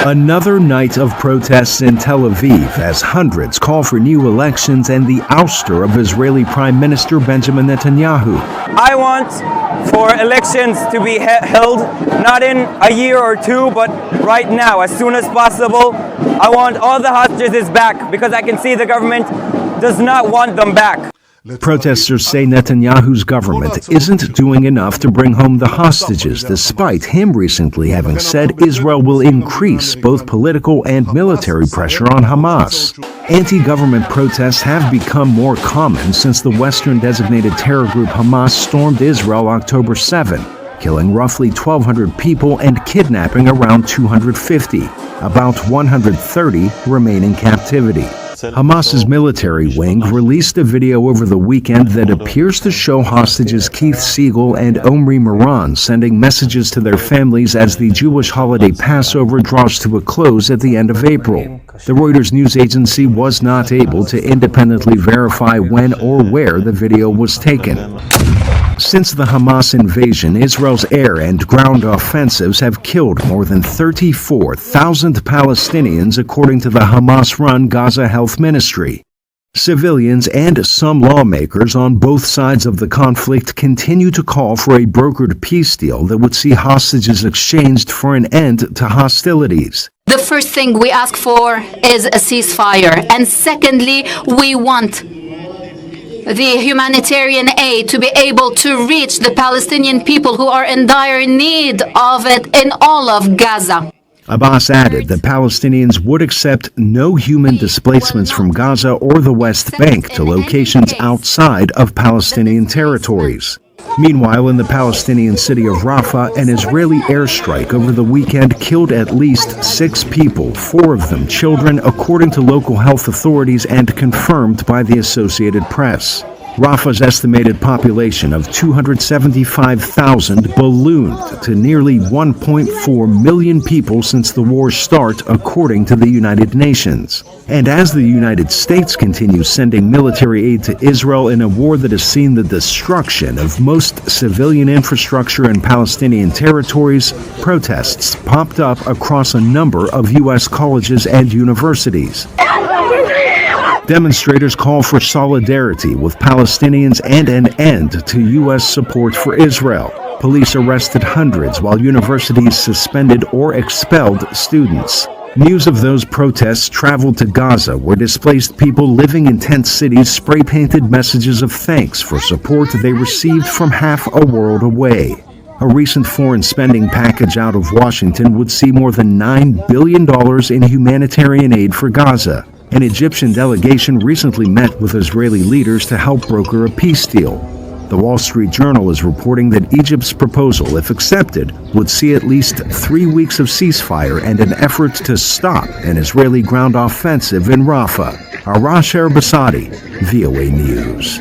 Another night of protests in Tel Aviv as hundreds call for new elections and the ouster of Israeli Prime Minister Benjamin Netanyahu. I want for elections to be held not in a year or two, but right now, as soon as possible. I want all the hostages back because I can see the government does not want them back. Protesters say Netanyahu's government isn't doing enough to bring home the hostages, despite him recently having said Israel will increase both political and military pressure on Hamas. Anti-government protests have become more common since the Western-designated terror group Hamas stormed Israel October 7, killing roughly 1,200 people and kidnapping around 250. About 130 remain in captivity. Hamas's military wing released a video over the weekend that appears to show hostages Keith Siegel and Omri Moran sending messages to their families as the Jewish holiday Passover draws to a close at the end of April. The Reuters news agency was not able to independently verify when or where the video was taken. Since the Hamas invasion, Israel's air and ground offensives have killed more than 34,000 Palestinians, according to the Hamas-run Gaza Health Ministry. Civilians and some lawmakers on both sides of the conflict continue to call for a brokered peace deal that would see hostages exchanged for an end to hostilities. The first thing we ask for is a ceasefire, and secondly, we want the humanitarian aid to be able to reach the Palestinian people who are in dire need of it in all of Gaza. Abbas added that Palestinians would accept no human displacements from Gaza or the West Bank to locations outside of Palestinian territories. Meanwhile, in the Palestinian city of Rafah, an Israeli airstrike over the weekend killed at least 6 people, 4 of them children, according to local health authorities and confirmed by the Associated Press. Rafah's estimated population of 275,000 ballooned to nearly 1.4 million people since the war's start, according to the United Nations. And as the United States continues sending military aid to Israel in a war that has seen the destruction of most civilian infrastructure in Palestinian territories, protests popped up across a number of U.S. colleges and universities. Demonstrators call for solidarity with Palestinians and an end to U.S. support for Israel. Police arrested hundreds while universities suspended or expelled students. News of those protests traveled to Gaza, where displaced people living in tent cities spray-painted messages of thanks for support they received from half a world away. A recent foreign spending package out of Washington would see more than $9 billion in humanitarian aid for Gaza. An Egyptian delegation recently met with Israeli leaders to help broker a peace deal. The Wall Street Journal is reporting that Egypt's proposal, if accepted, would see at least 3 weeks of ceasefire and an effort to stop an Israeli ground offensive in Rafah. Arash Arabasadi, VOA News.